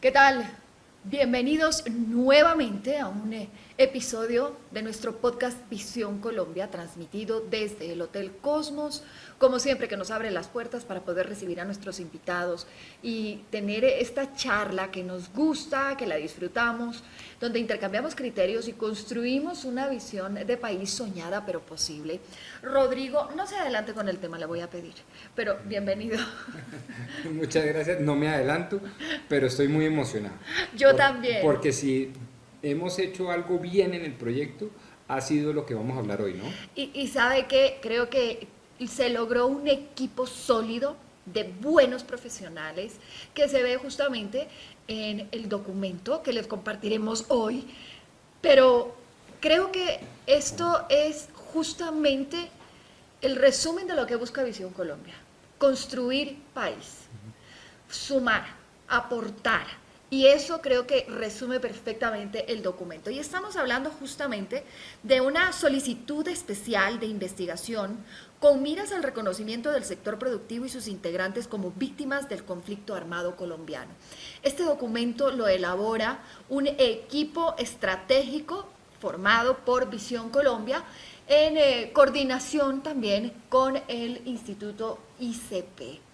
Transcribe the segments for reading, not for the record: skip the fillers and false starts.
¿Qué tal? Bienvenidos nuevamente a un episodio de nuestro podcast Visión Colombia, transmitido desde el Hotel Cosmos, como siempre que nos abre las puertas para poder recibir a nuestros invitados y tener esta charla que nos gusta, que la disfrutamos, donde intercambiamos criterios y construimos una visión de país soñada pero posible. Rodrigo, no se adelante con el tema, le voy a pedir, pero bienvenido. Muchas gracias, no me adelanto, pero estoy muy emocionado. Yo también. Porque si hemos hecho algo bien en el proyecto, ha sido lo que vamos a hablar hoy, ¿no? Y sabe que creo que se logró un equipo sólido de buenos profesionales que se ve justamente en el documento que les compartiremos hoy, pero creo que esto es justamente el resumen de lo que busca Visión Colombia: construir país, sumar, aportar. Y eso creo que resume perfectamente el documento. Y estamos hablando justamente de una solicitud especial de investigación con miras al reconocimiento del sector productivo y sus integrantes como víctimas del conflicto armado colombiano. Este documento lo elabora un equipo estratégico formado por Visión Colombia en coordinación también con el Instituto ICP.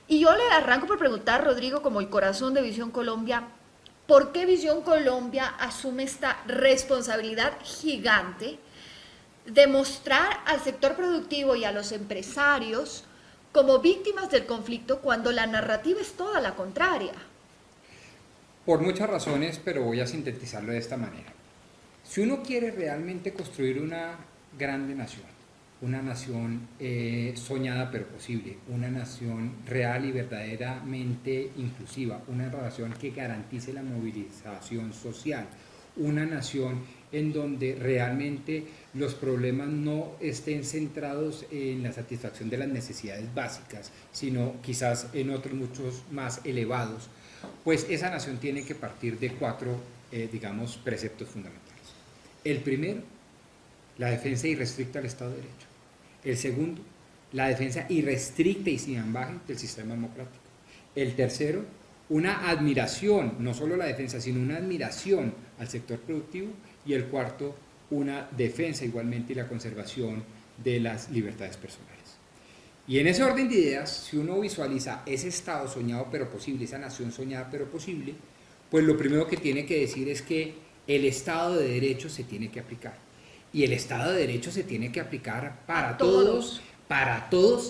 Y yo le arranco por preguntar, Rodrigo, como el corazón de Visión Colombia, ¿por qué Visión Colombia asume esta responsabilidad gigante de mostrar al sector productivo y a los empresarios como víctimas del conflicto cuando la narrativa es toda la contraria? Por muchas razones, pero voy a sintetizarlo de esta manera. Si uno quiere realmente construir una grande nación, una nación soñada pero posible, una nación real y verdaderamente inclusiva, una nación que garantice la movilización social, una nación en donde realmente los problemas no estén centrados en la satisfacción de las necesidades básicas, sino quizás en otros muchos más elevados, pues esa nación tiene que partir de cuatro, preceptos fundamentales. El primero, la defensa irrestricta del Estado de Derecho. El segundo, la defensa irrestricta y sin ambaje del sistema democrático. El tercero, una admiración, no solo la defensa, sino una admiración al sector productivo. Y el cuarto, una defensa igualmente y la conservación de las libertades personales. Y en ese orden de ideas, si uno visualiza ese Estado soñado pero posible, esa nación soñada pero posible, pues lo primero que tiene que decir es que el Estado de Derecho se tiene que aplicar. Y el Estado de Derecho se tiene que aplicar para todos,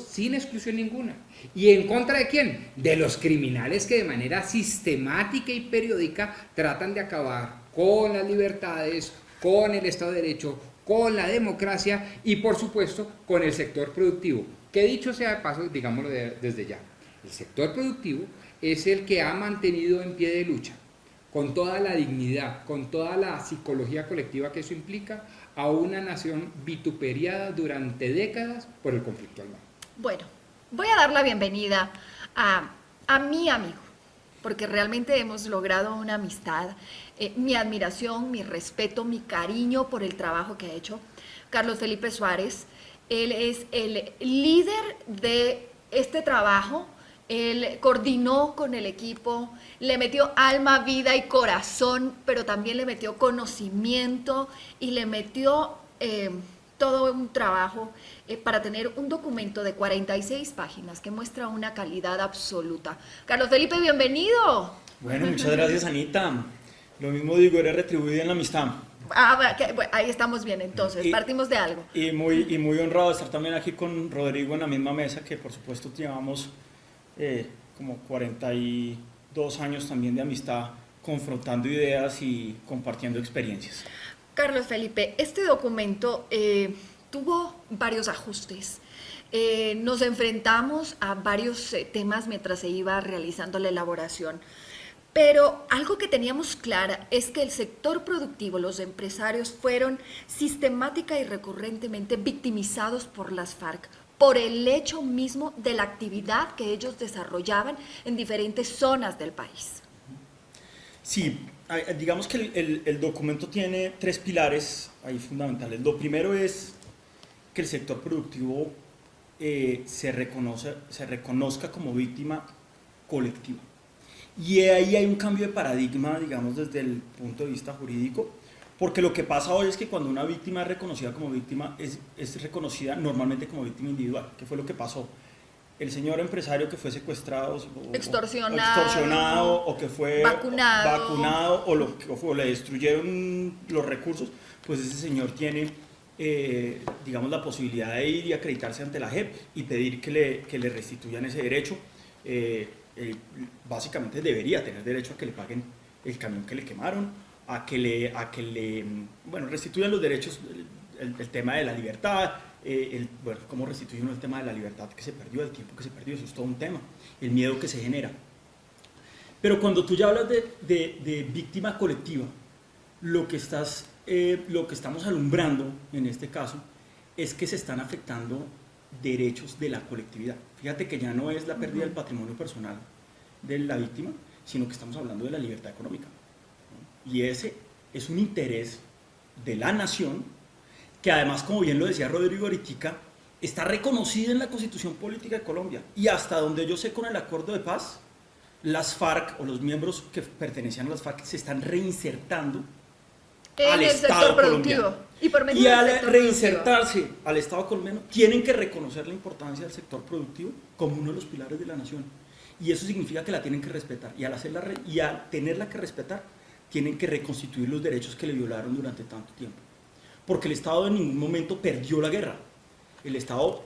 sin exclusión ninguna. ¿Y en contra de quién? De los criminales que de manera sistemática y periódica tratan de acabar con las libertades, con el Estado de Derecho, con la democracia y por supuesto con el sector productivo. Que dicho sea de paso, digámoslo desde ya, el sector productivo es el que ha mantenido en pie de lucha, con toda la dignidad, con toda la psicología colectiva que eso implica, a una nación vituperiada durante décadas por el conflicto armado. Bueno, voy a dar la bienvenida a mi amigo, porque realmente hemos logrado una amistad, mi admiración, mi respeto, mi cariño por el trabajo que ha hecho Carlos Felipe Suárez. Él es el líder de este trabajo. Él coordinó con el equipo, le metió alma, vida y corazón, pero también le metió conocimiento y le metió todo un trabajo para tener un documento de 46 páginas que muestra una calidad absoluta. Carlos Felipe, bienvenido. Bueno, muchas gracias, Anita. Lo mismo digo, eres retribuido en la amistad. Bueno, ahí estamos bien, entonces, partimos de algo. Y muy honrado de estar también aquí con Rodrigo en la misma mesa, que por supuesto llevamos como 42 años también de amistad, confrontando ideas y compartiendo experiencias. Carlos Felipe, este documento tuvo varios ajustes. Nos enfrentamos a varios temas mientras se iba realizando la elaboración. Pero algo que teníamos clara es que el sector productivo, los empresarios, fueron sistemática y recurrentemente victimizados por las FARC, por el hecho mismo de la actividad que ellos desarrollaban en diferentes zonas del país. Sí, digamos que el documento tiene tres pilares ahí fundamentales. Lo primero es que el sector productivo se reconozca como víctima colectiva. Y ahí hay un cambio de paradigma, digamos, desde el punto de vista jurídico, porque lo que pasa hoy es que cuando una víctima es reconocida como víctima, es reconocida normalmente como víctima individual, que fue lo que pasó. El señor empresario que fue secuestrado, extorsionado, o que fue vacunado o le destruyeron los recursos, pues ese señor tiene, digamos, la posibilidad de ir y acreditarse ante la JEP y pedir que le restituyan ese derecho. Básicamente debería tener derecho a que le paguen el camión que le quemaron, a que le restituyan los derechos, el tema de la libertad, cómo restituye uno el tema de la libertad que se perdió, el tiempo que se perdió, eso es todo un tema, el miedo que se genera. Pero cuando tú ya hablas de víctima colectiva, lo que estamos alumbrando en este caso es que se están afectando derechos de la colectividad. Fíjate que ya no es la pérdida del patrimonio personal de la víctima, sino que estamos hablando de la libertad económica. Y ese es un interés de la nación que además, como bien lo decía Rodrigo ahorita, está reconocido en la Constitución Política de Colombia. Y hasta donde yo sé, con el acuerdo de paz, las FARC o los miembros que pertenecían a las FARC se están reinsertando al Estado colombiano. Y al reinsertarse al Estado colombiano, tienen que reconocer la importancia del sector productivo como uno de los pilares de la nación. Y eso significa que la tienen que respetar. Y al tenerla que respetar, tienen que reconstituir los derechos que le violaron durante tanto tiempo. Porque el Estado en ningún momento perdió la guerra. El Estado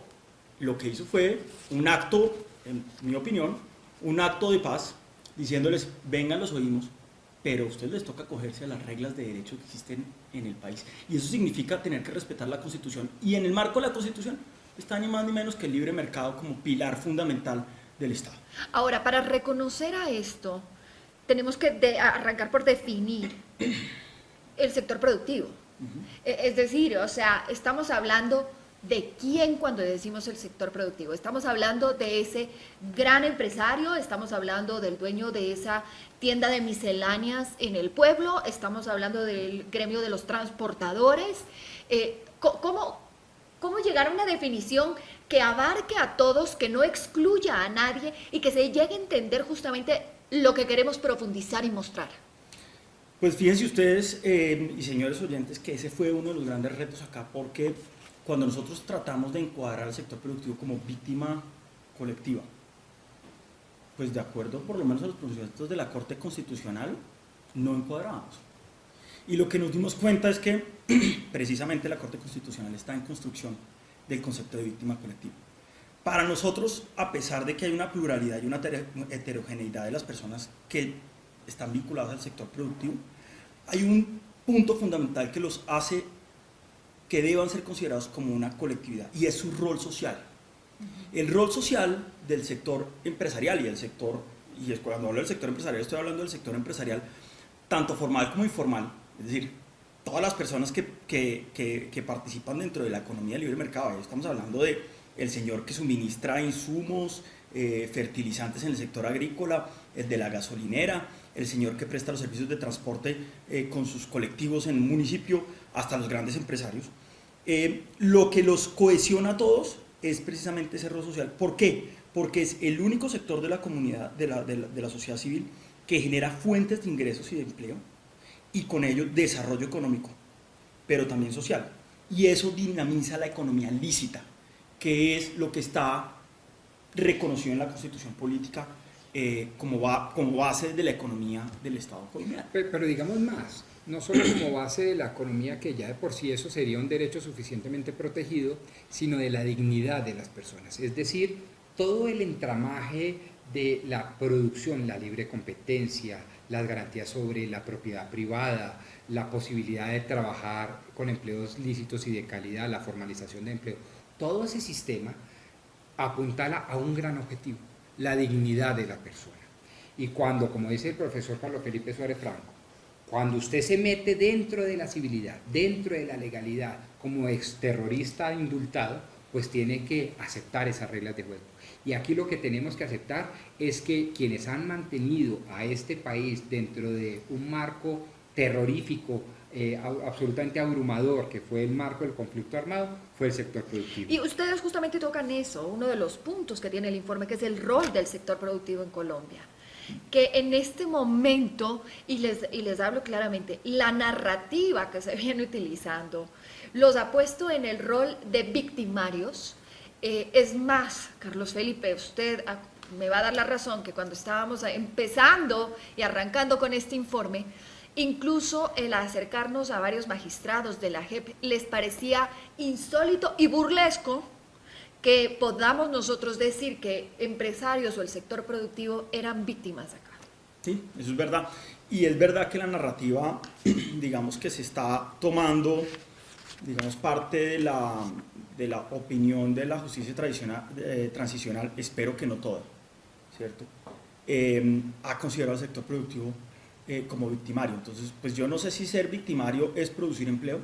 lo que hizo fue un acto, en mi opinión, un acto de paz, diciéndoles, vengan, los oímos, pero a ustedes les toca acogerse a las reglas de derecho que existen en el país. Y eso significa tener que respetar la Constitución. Y en el marco de la Constitución está ni más ni menos que el libre mercado como pilar fundamental del Estado. Ahora, para reconocer a esto, tenemos que arrancar por definir el sector productivo. Es decir, o sea, estamos hablando de quién cuando decimos el sector productivo. Estamos hablando de ese gran empresario, estamos hablando del dueño de esa tienda de misceláneas en el pueblo, estamos hablando del gremio de los transportadores. ¿Cómo llegar a una definición que abarque a todos, que no excluya a nadie y que se llegue a entender justamente lo que queremos profundizar y mostrar? Pues fíjense ustedes, y señores oyentes, que ese fue uno de los grandes retos acá, porque cuando nosotros tratamos de encuadrar al sector productivo como víctima colectiva, pues de acuerdo por lo menos a los pronunciamientos de la Corte Constitucional, no encuadrábamos. Y lo que nos dimos cuenta es que precisamente la Corte Constitucional está en construcción del concepto de víctima colectiva. Para nosotros, a pesar de que hay una pluralidad y una heterogeneidad de las personas que están vinculadas al sector productivo, hay un punto fundamental que los hace que deban ser considerados como una colectividad, y es su rol social. El rol social del sector empresarial y cuando hablo del sector empresarial estoy hablando del sector empresarial tanto formal como informal, es decir, todas las personas que participan dentro de la economía de libre mercado. Estamos hablando de el señor que suministra insumos, fertilizantes en el sector agrícola, el de la gasolinera, el señor que presta los servicios de transporte con sus colectivos en un municipio, hasta los grandes empresarios. Lo que los cohesiona a todos es precisamente ese rol social. ¿Por qué? Porque es el único sector de la comunidad, de la sociedad civil, que genera fuentes de ingresos y de empleo, y con ello desarrollo económico, pero también social. Y eso dinamiza la economía lícita, que es lo que está reconocido en la Constitución Política como base de la economía del Estado colombiano. Pero digamos más, no solo como base de la economía, que ya de por sí eso sería un derecho suficientemente protegido, sino de la dignidad de las personas. Es decir, todo el entramaje de la producción, la libre competencia, las garantías sobre la propiedad privada, la posibilidad de trabajar con empleos lícitos y de calidad, la formalización de empleo, todo ese sistema apuntala a un gran objetivo, la dignidad de la persona. Y cuando, como dice el profesor Carlos Felipe Suárez Franco, cuando usted se mete dentro de la civilidad, dentro de la legalidad, como exterrorista indultado, pues tiene que aceptar esas reglas de juego. Y aquí lo que tenemos que aceptar es que quienes han mantenido a este país dentro de un marco terrorífico, absolutamente abrumador, que fue el marco del conflicto armado, fue el sector productivo. Y ustedes justamente tocan eso, uno de los puntos que tiene el informe, que es el rol del sector productivo en Colombia. que en este momento, y les hablo claramente, la narrativa que se viene utilizando los ha puesto en el rol de victimarios. Es más, Carlos Felipe, usted me va a dar la razón que cuando estábamos empezando y arrancando con este informe, incluso el acercarnos a varios magistrados de la JEP les parecía insólito y burlesco que podamos nosotros decir que empresarios o el sector productivo eran víctimas acá. Sí, eso es verdad. Y es verdad que la narrativa, digamos que se está tomando, digamos, parte de la opinión de la justicia transicional, espero que no toda, ¿cierto? Ha considerado al sector productivo como victimario. Entonces, pues yo no sé si ser victimario es producir empleo,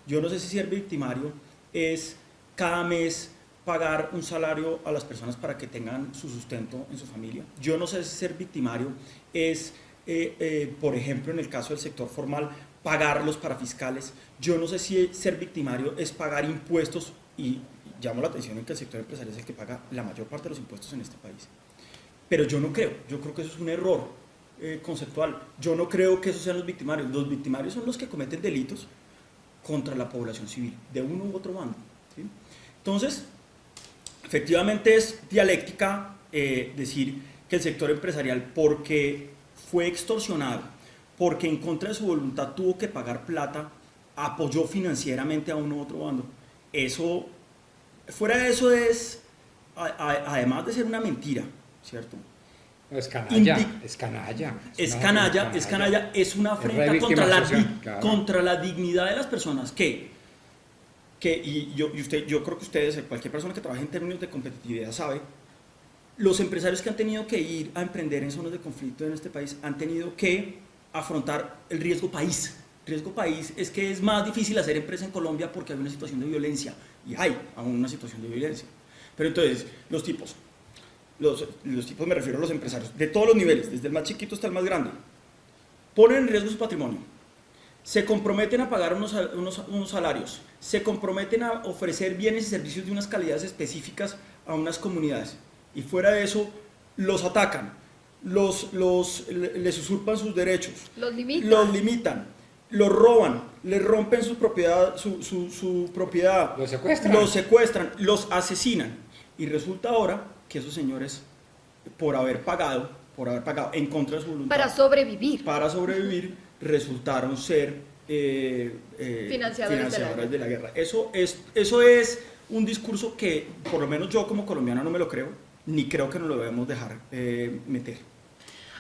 yo no sé si ser victimario es cada mes pagar un salario a las personas para que tengan su sustento en su familia. Yo no sé si ser victimario es, por ejemplo, en el caso del sector formal, pagar los parafiscales. Yo no sé si ser victimario es pagar impuestos, y llamo la atención en que el sector empresarial es el que paga la mayor parte de los impuestos en este país. Pero yo creo que eso es un error conceptual. Yo no creo que esos sean los victimarios. Los victimarios son los que cometen delitos contra la población civil, de uno u otro bando, ¿sí? Entonces, efectivamente es dialéctica decir que el sector empresarial, porque fue extorsionado, porque en contra de su voluntad tuvo que pagar plata, apoyó financieramente a uno u otro bando. Eso, fuera de eso, es, además de ser una mentira, ¿cierto? Es canalla, es canalla. Es canalla, es una afrenta contra la dignidad de las personas y yo creo que ustedes, cualquier persona que trabaje en términos de competitividad sabe, los empresarios que han tenido que ir a emprender en zonas de conflicto en este país han tenido que afrontar el riesgo país. Riesgo país es que es más difícil hacer empresa en Colombia porque hay una situación de violencia, y hay aún una situación de violencia. Pero entonces, los tipos me refiero a los empresarios, de todos los niveles, desde el más chiquito hasta el más grande, ponen en riesgo su patrimonio, se comprometen a pagar unos salarios, se comprometen a ofrecer bienes y servicios de unas calidades específicas a unas comunidades, y fuera de eso los atacan, les usurpan sus derechos, los limitan, los roban, les rompen su propiedad, los secuestran, los asesinan, y resulta ahora que esos señores, por haber pagado en contra de su voluntad para sobrevivir, resultaron ser financiadores de la guerra. Eso es un discurso que por lo menos yo como colombiano no me lo creo, ni creo que nos lo debemos dejar meter.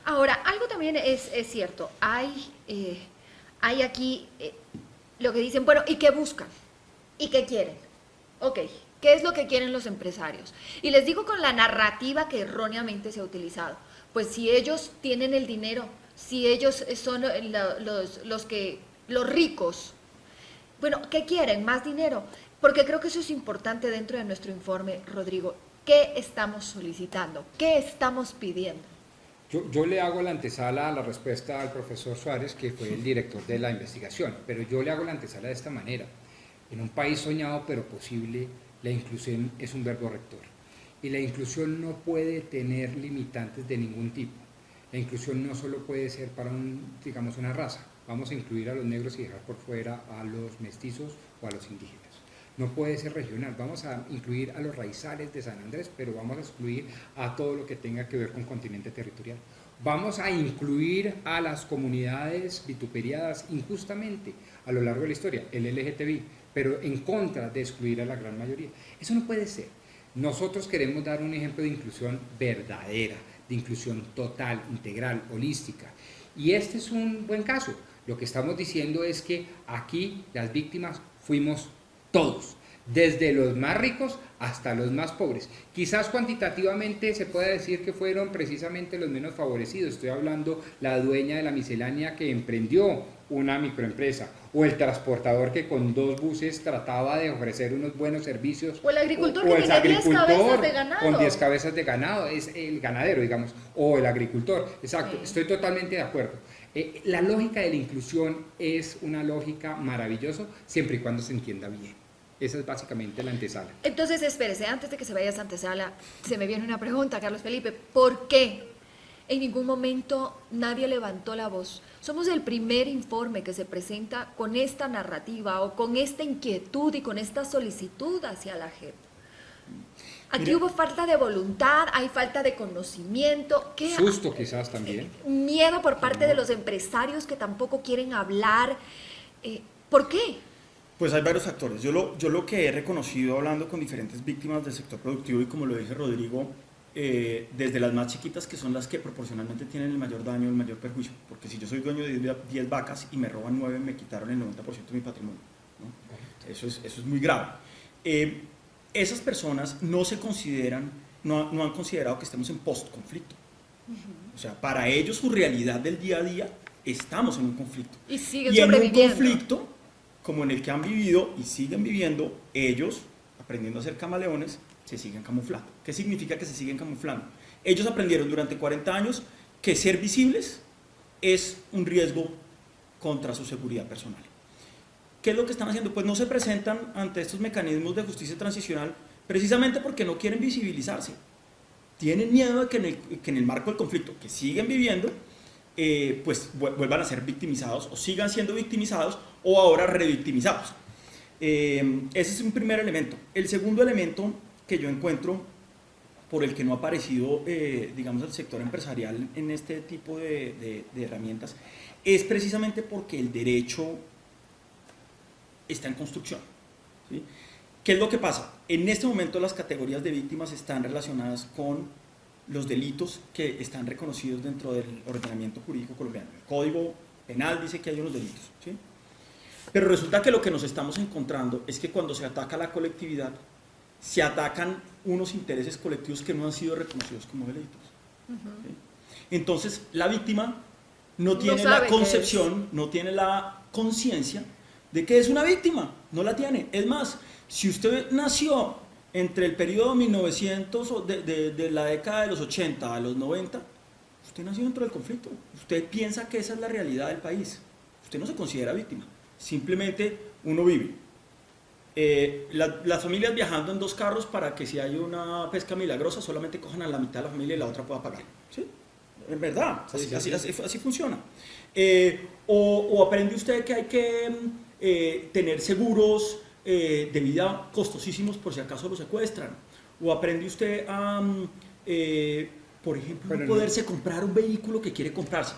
Ahora, algo también es cierto, hay aquí lo que dicen, bueno, ¿y qué buscan? ¿Y qué quieren? Ok, ¿qué es lo que quieren los empresarios? Y les digo con la narrativa que erróneamente se ha utilizado. Pues si ellos tienen el dinero, si ellos son los ricos, bueno, ¿qué quieren? ¿Más dinero? Porque creo que eso es importante dentro de nuestro informe, Rodrigo. ¿Qué estamos solicitando? ¿Qué estamos pidiendo? Yo le hago la antesala a la respuesta al profesor Suárez, que fue el director de la investigación, pero yo le hago la antesala de esta manera. En un país soñado pero posible, la inclusión es un verbo rector. Y la inclusión no puede tener limitantes de ningún tipo. La inclusión no solo puede ser para una raza. Vamos a incluir a los negros y dejar por fuera a los mestizos o a los indígenas. No puede ser regional. Vamos a incluir a los raizales de San Andrés, pero vamos a excluir a todo lo que tenga que ver con continente territorial. Vamos a incluir a las comunidades vituperiadas injustamente a lo largo de la historia, el LGTBI, pero en contra de excluir a la gran mayoría. Eso no puede ser. Nosotros queremos dar un ejemplo de inclusión verdadera, de inclusión total, integral, holística. Y este es un buen caso. Lo que estamos diciendo es que aquí las víctimas fuimos todos, desde los más ricos hasta los más pobres. Quizás cuantitativamente se pueda decir que fueron precisamente los menos favorecidos. Estoy hablando la dueña de la miscelánea que emprendió una microempresa, o el transportador que con 2 buses trataba de ofrecer unos buenos servicios, o el agricultor que tiene 10 cabezas de ganado, con 10 cabezas de ganado, es el ganadero, digamos, o el agricultor. Exacto, estoy totalmente de acuerdo. La lógica de la inclusión es una lógica maravillosa siempre y cuando se entienda bien. Esa es básicamente la antesala. Entonces, espérese, antes de que se vaya a esa antesala, se me viene una pregunta, Carlos Felipe. ¿Por qué En ningún momento nadie levantó la voz. Somos el primer informe que se presenta con esta narrativa o con esta inquietud y con esta solicitud hacia la JEP. Aquí Mira, hubo falta de voluntad, hay falta de conocimiento. ¿Qué? Susto quizás también. Miedo por parte de los empresarios que tampoco quieren hablar. ¿Por qué? Pues hay varios factores. Yo lo que he reconocido hablando con diferentes víctimas del sector productivo y como lo dice Rodrigo, desde las más chiquitas que son las que proporcionalmente tienen el mayor daño, el mayor perjuicio, porque si yo soy dueño de 10 vacas y me roban 9, me quitaron el 90% de mi patrimonio, ¿no? Eso es muy grave. Esas personas no se consideran, no han considerado que estemos en post-conflicto. O sea, para ellos su realidad del día a día, estamos en un conflicto. Y siguen Y en un sobreviviendo. conflicto como en el que han vivido y siguen viviendo, ellos, aprendiendo a ser camaleones, se siguen camuflando. ¿Qué significa que se siguen camuflando? Ellos aprendieron durante 40 años que ser visibles es un riesgo contra su seguridad personal. ¿Qué es lo que están haciendo? Pues no se presentan ante estos mecanismos de justicia transicional precisamente porque no quieren visibilizarse. Tienen miedo de que en el marco del conflicto que siguen viviendo, pues vuelvan a ser victimizados o sigan siendo victimizados o ahora revictimizados. Ese es un primer elemento. El segundo elemento que yo encuentro por el que no ha aparecido, digamos, el sector empresarial en este tipo de herramientas es precisamente porque el derecho está en construcción, ¿sí? ¿Qué es lo que pasa? En este momento las categorías de víctimas están relacionadas con los delitos que están reconocidos dentro del ordenamiento jurídico colombiano. El Código Penal dice que hay unos delitos, ¿sí? Pero resulta que lo que nos estamos encontrando es que cuando se ataca a la colectividad, se atacan unos intereses colectivos que no han sido reconocidos como delitos. ¿Sí? Entonces, la víctima no tiene la concepción, no tiene la conciencia de que es una víctima, no la tiene. Es más, si usted nació entre el periodo 1900, de la década de los 80 a los 90, usted nació dentro del conflicto. Usted piensa que esa es la realidad del país. Usted no se considera víctima, simplemente uno vive. Las familias viajando en 2 carros para que si hay una pesca milagrosa solamente cojan a la mitad de la familia y la otra pueda pagar. ¿Sí? Es verdad, así funciona. O aprende usted que hay que tener seguros de vida costosísimos por si acaso lo secuestran. O aprende usted a, por ejemplo, no poderse comprar un vehículo que quiere comprarse.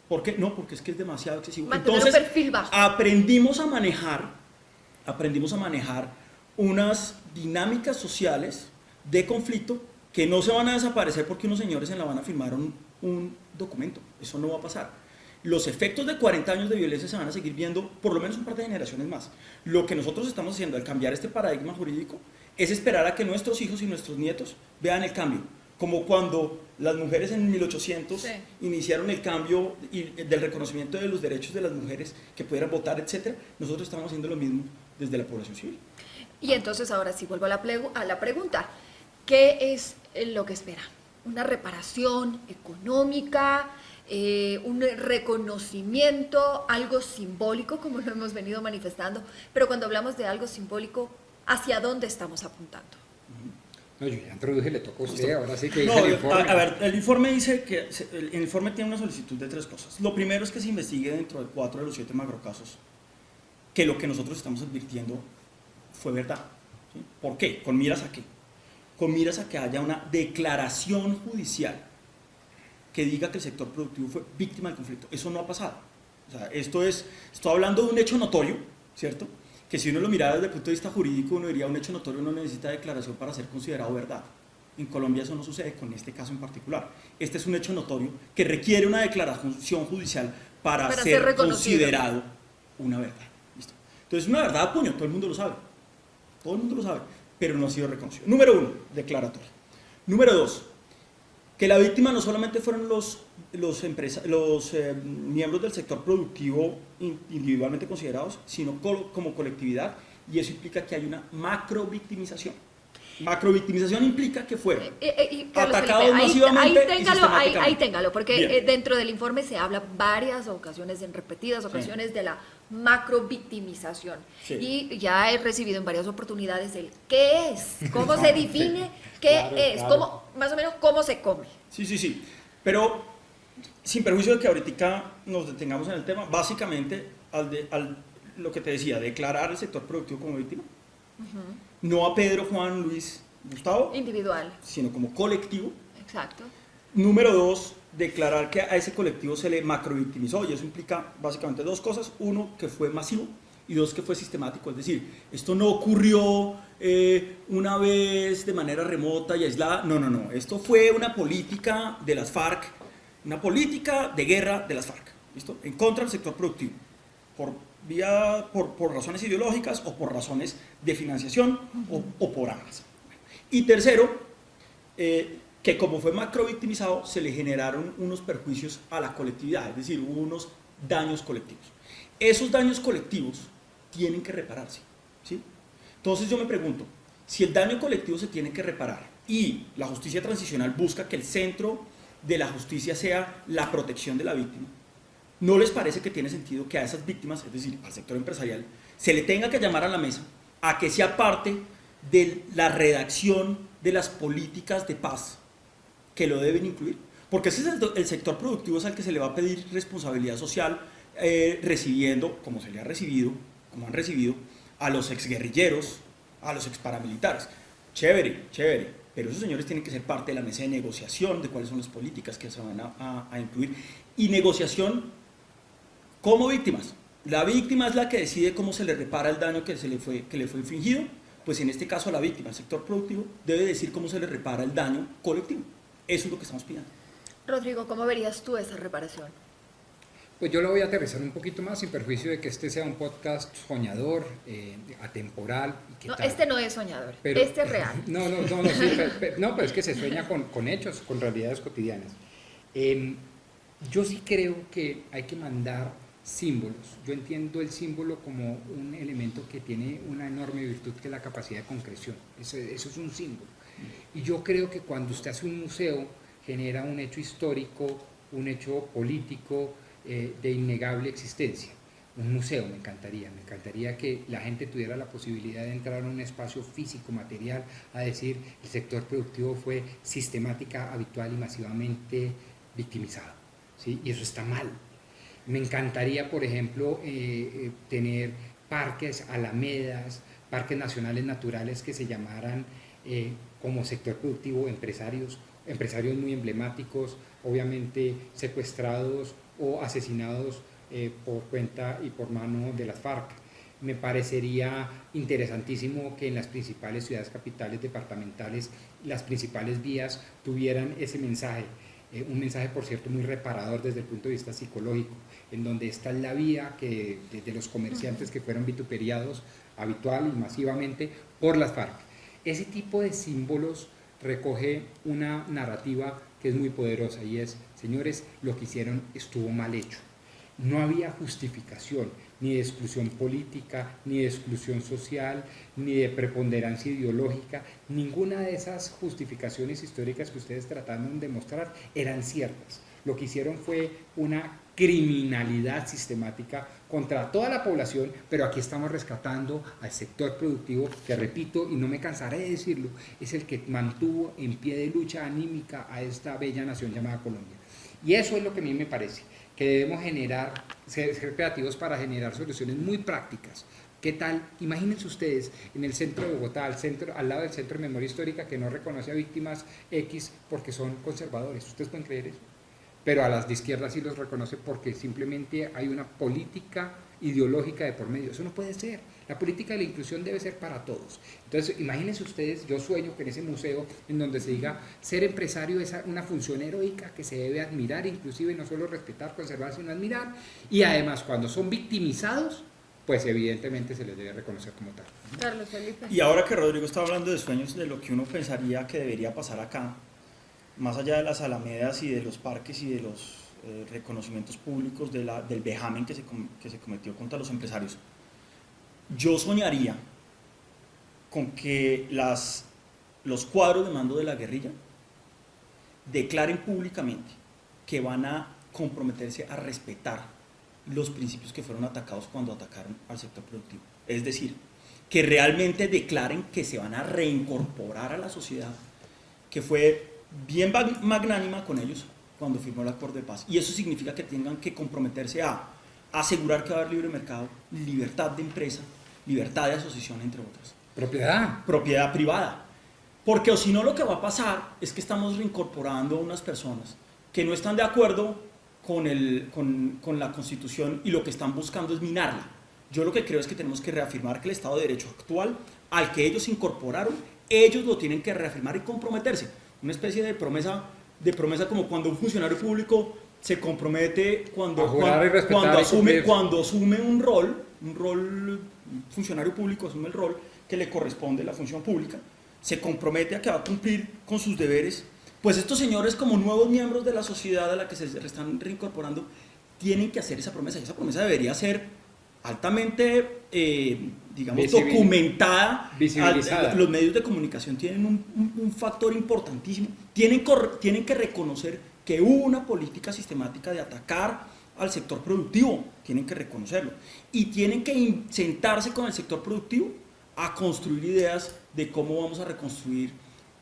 ¿Por qué? No, porque es que es demasiado excesivo. Mantener Entonces, un perfil bajo. aprendimos a manejar unas dinámicas sociales de conflicto que no se van a desaparecer porque unos señores en La Habana firmaron un documento. Eso no va a pasar. Los efectos de 40 años de violencia se van a seguir viendo por lo menos un par de generaciones más. Lo que nosotros estamos haciendo al cambiar este paradigma jurídico es esperar a que nuestros hijos y nuestros nietos vean el cambio. Como cuando las mujeres en 1800 iniciaron el cambio del reconocimiento de los derechos de las mujeres que pudieran votar, etc. Nosotros estamos haciendo lo mismo desde la población civil. Y entonces ahora sí vuelvo a la pregunta. ¿Qué es lo que espera? ¿Una reparación económica? Un reconocimiento, algo simbólico, como lo hemos venido manifestando? Pero cuando hablamos de algo simbólico, ¿hacia dónde estamos apuntando? No, yo ya introduje, le toca a usted, ahora sí que No, dice el informe. a ver, el informe dice que el informe tiene una solicitud de 3 cosas. Lo primero es que se investigue dentro de 4 de los 7 macrocasos que lo que nosotros estamos advirtiendo fue verdad. ¿Sí? ¿Por qué? ¿Con miras a qué? Con miras a que haya una declaración judicial que diga que el sector productivo fue víctima del conflicto. Eso no ha pasado. O sea, estoy hablando de un hecho notorio, ¿cierto? Que si uno lo mirara desde el punto de vista jurídico, uno diría un hecho notorio no necesita declaración para ser considerado verdad. En Colombia eso no sucede con este caso en particular. Este es un hecho notorio que requiere una declaración judicial para ser considerado una verdad. ¿Listo? Entonces, una verdad a puño, todo el mundo lo sabe. Todo el mundo lo sabe, pero no ha sido reconocido. Número 1, declaratoria. Número 2, que la víctima no solamente fueron los miembros del sector productivo individualmente considerados, sino como colectividad, y eso implica que hay una macrovictimización. Macrovictimización implica que fueron atacados masivamente y sistemáticamente. Ahí téngalo, porque Bien. dentro del informe se habla varias ocasiones, en repetidas ocasiones, de la macrovictimización. Sí. Y ya he recibido en varias oportunidades el qué es, cómo se define, qué Claro, es, claro. cómo, más o menos cómo se come. Sí. Pero Sin perjuicio de que ahorita nos detengamos en el tema, básicamente lo que te decía, declarar el sector productivo como víctima, no a Pedro, Juan, Luis, Gustavo, Individual. sino como colectivo. Exacto. Número 2, declarar que a ese colectivo se le macrovictimizó, y eso implica básicamente dos cosas: uno, que fue masivo, y dos, que fue sistemático. Es decir, esto no ocurrió una vez de manera remota y aislada, no, esto fue una política de las FARC, una política de guerra de las FARC, ¿listo? En contra del sector productivo, por razones ideológicas o por razones de financiación o por ambas. Y tercero, que como fue macrovictimizado, se le generaron unos perjuicios a la colectividad, es decir, hubo unos daños colectivos. Esos daños colectivos tienen que repararse, ¿sí? Entonces yo me pregunto, si el daño colectivo se tiene que reparar y la justicia transicional busca que el centro de la justicia sea la protección de la víctima, ¿no les parece que tiene sentido que a esas víctimas, es decir, al sector empresarial, se le tenga que llamar a la mesa a que sea parte de la redacción de las políticas de paz que lo deben incluir? Porque ese es el sector productivo, es al que se le va a pedir responsabilidad social, recibiendo, como se le ha recibido, como han recibido a los exguerrilleros, a los exparamilitares. Chévere, pero esos señores tienen que ser parte de la mesa de negociación de cuáles son las políticas que se van a incluir, y negociación como víctimas. La víctima es la que decide cómo se le repara el daño que le fue infligido. Pues en este caso, la víctima, el sector productivo, debe decir cómo se le repara el daño colectivo. Eso es lo que estamos pidiendo. Rodrigo, ¿cómo verías tú esa reparación? Pues yo lo voy a aterrizar un poquito más, sin perjuicio de que este sea un podcast soñador, atemporal. Y No, tal. este no es soñador, Pero, este es real. No, pero es que se sueña con hechos, con realidades cotidianas. Yo sí creo que hay que mandar símbolos. Yo entiendo el símbolo como un elemento que tiene una enorme virtud, que es la capacidad de concreción. Eso es un símbolo. Y yo creo que cuando usted hace un museo, genera un hecho histórico, un hecho político, de innegable existencia. Un museo me encantaría que la gente tuviera la posibilidad de entrar a un espacio físico, material, a decir: el sector productivo fue sistemática, habitual y masivamente victimizado, ¿sí? Y eso está mal. Me encantaría, por ejemplo, tener parques, alamedas, parques nacionales naturales que se llamaran como sector productivo empresarios muy emblemáticos, obviamente secuestrados o asesinados por cuenta y por mano de las FARC. Me parecería interesantísimo que en las principales ciudades capitales departamentales las principales vías tuvieran ese mensaje, un mensaje, por cierto, muy reparador desde el punto de vista psicológico, en donde está la vía que, de los comerciantes que fueron vituperiados habitual y masivamente por las FARC. Ese tipo de símbolos recoge una narrativa que es muy poderosa, y es: señores, lo que hicieron estuvo mal hecho. No había justificación ni de exclusión política, ni de exclusión social, ni de preponderancia ideológica. Ninguna de esas justificaciones históricas que ustedes trataron de mostrar eran ciertas. Lo que hicieron fue una criminalidad sistemática contra toda la población, pero aquí estamos rescatando al sector productivo, que, repito, y no me cansaré de decirlo, es el que mantuvo en pie de lucha anímica a esta bella nación llamada Colombia. Y eso es lo que a mí me parece, que debemos ser creativos para generar soluciones muy prácticas. ¿Qué tal? Imagínense ustedes en el centro de Bogotá, al lado del Centro de Memoria Histórica, que no reconoce a víctimas X porque son conservadores. ¿Ustedes pueden creer eso? Pero a las de izquierda sí los reconoce porque simplemente hay una política ideológica de por medio. Eso no puede ser. La política de la inclusión debe ser para todos. Entonces, imagínense ustedes, yo sueño que en ese museo, en donde se diga: ser empresario es una función heroica que se debe admirar, inclusive no solo respetar, conservar, sino admirar. Y además, cuando son victimizados, pues evidentemente se les debe reconocer como tal. Carlos Felipe. Y ahora que Rodrigo está hablando de sueños, de lo que uno pensaría que debería pasar acá, más allá de las alamedas y de los parques y de los reconocimientos públicos del vejamen que se cometió contra los empresarios, yo soñaría con que los cuadros de mando de la guerrilla declaren públicamente que van a comprometerse a respetar los principios que fueron atacados cuando atacaron al sector productivo. Es decir, que realmente declaren que se van a reincorporar a la sociedad, que fue bien magnánima con ellos cuando firmó el acuerdo de paz. Y eso significa que tengan que comprometerse a asegurar que va a haber libre mercado, libertad de empresa, libertad de asociación, entre otras. Propiedad privada. Porque o si no, lo que va a pasar es que estamos reincorporando a unas personas que no están de acuerdo con la Constitución y lo que están buscando es minarla. Yo lo que creo es que tenemos que reafirmar que el Estado de Derecho actual, al que ellos incorporaron, ellos lo tienen que reafirmar y comprometerse. Una especie de promesa como cuando un funcionario público se compromete cuando asume un rol, un funcionario público asume el rol que le corresponde, la función pública, se compromete a que va a cumplir con sus deberes. Pues estos señores, como nuevos miembros de la sociedad a la que se están reincorporando, tienen que hacer esa promesa, y esa promesa debería ser altamente, digamos, documentada, visibilizada. Los medios de comunicación tienen un factor importantísimo, tienen que reconocer que hubo una política sistemática de atacar al sector productivo, tienen que reconocerlo, y tienen que sentarse con el sector productivo a construir ideas de cómo vamos a reconstruir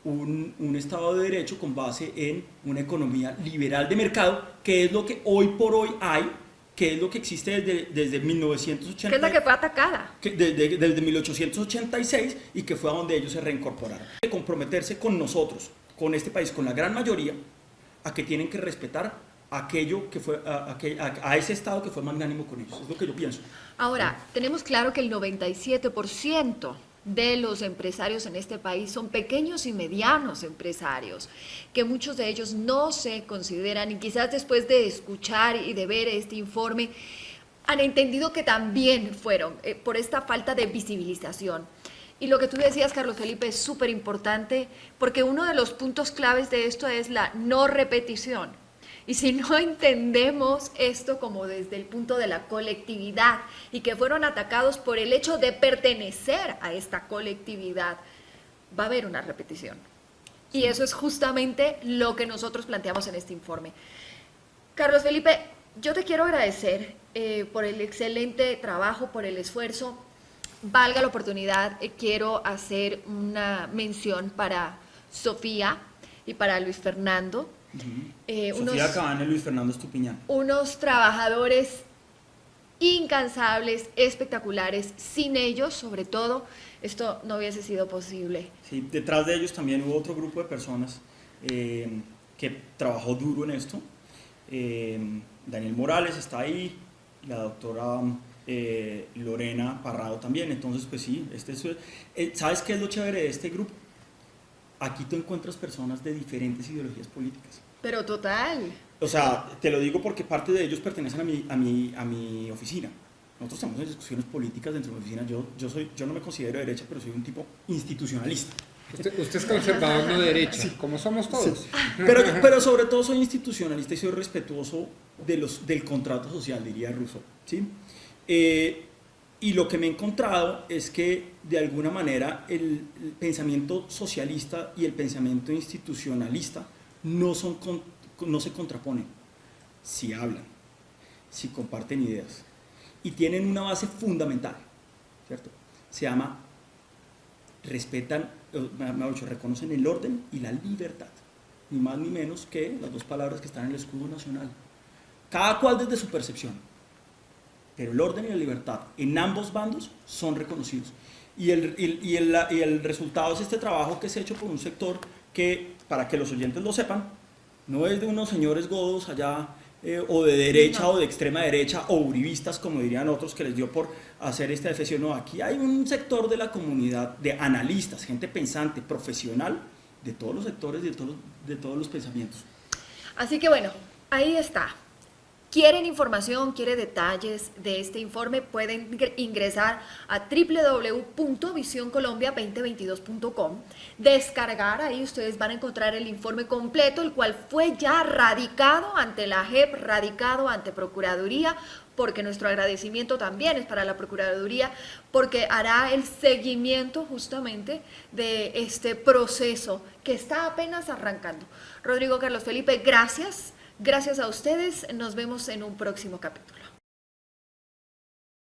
un Estado de Derecho con base en una economía liberal de mercado, que es lo que hoy por hoy hay, que es lo que existe desde 1980. Que es la que fue atacada. Desde 1886 y que fue a donde ellos se reincorporaron. De comprometerse con nosotros, con este país, con la gran mayoría, a que tienen que respetar aquello que fue, a ese Estado que fue magnánimo con ellos. Es lo que yo pienso. Ahora, tenemos claro que el 97% de los empresarios en este país son pequeños y medianos empresarios, que muchos de ellos no se consideran, y quizás después de escuchar y de ver este informe, han entendido que también fueron por esta falta de visibilización. Y lo que tú decías, Carlos Felipe, es súper importante, porque uno de los puntos claves de esto es la no repetición. Y si no entendemos esto como desde el punto de la colectividad y que fueron atacados por el hecho de pertenecer a esta colectividad, va a haber una repetición. Y eso es justamente lo que nosotros planteamos en este informe. Carlos Felipe, yo te quiero agradecer por el excelente trabajo, por el esfuerzo. Valga la oportunidad, quiero hacer una mención para Sofía y para Luis Fernando. Sofía Cabana y Luis Fernando Estupiñán. Unos trabajadores incansables, espectaculares. Sin ellos, sobre todo, esto no hubiese sido posible. Sí, detrás de ellos también hubo otro grupo de personas que trabajó duro en esto. Daniel Morales está ahí, la doctora Lorena Parrado también. Entonces, pues sí, ¿sabes qué es lo chévere de este grupo? Aquí tú encuentras personas de diferentes ideologías políticas. Pero total. O sea, te lo digo porque parte de ellos pertenecen a mi oficina. Nosotros estamos en discusiones políticas dentro de mi oficina. Yo no me considero de derecha, pero soy un tipo institucionalista. Usted es conservador, no de derecha, sí, como somos todos. Sí. Pero sobre todo soy institucionalista y soy respetuoso del contrato social, diría Rousseau, ¿sí? Y lo que me he encontrado es que, de alguna manera, el pensamiento socialista y el pensamiento institucionalista no se contraponen. Si hablan, si comparten ideas y tienen una base fundamental, ¿cierto? Se llama, reconocen el orden y la libertad, ni más ni menos que las dos palabras que están en el escudo nacional. Cada cual desde su percepción. Pero el orden y la libertad en ambos bandos son reconocidos. Y el resultado es este trabajo que se ha hecho por un sector que, para que los oyentes lo sepan, no es de unos señores godos allá, o de derecha, no, o de extrema derecha, o uribistas, como dirían otros, que les dio por hacer esta defensión. No, aquí hay un sector de la comunidad de analistas, gente pensante, profesional, de todos los sectores, de todos los pensamientos. Así que bueno, ahí está. ¿Quieren información, quieren detalles de este informe? Pueden ingresar a www.visioncolombia2022.com, descargar, ahí ustedes van a encontrar el informe completo, el cual fue ya radicado ante la JEP, radicado ante Procuraduría, porque nuestro agradecimiento también es para la Procuraduría, porque hará el seguimiento justamente de este proceso que está apenas arrancando. Rodrigo, Carlos Felipe, gracias. Gracias a ustedes, nos vemos en un próximo capítulo.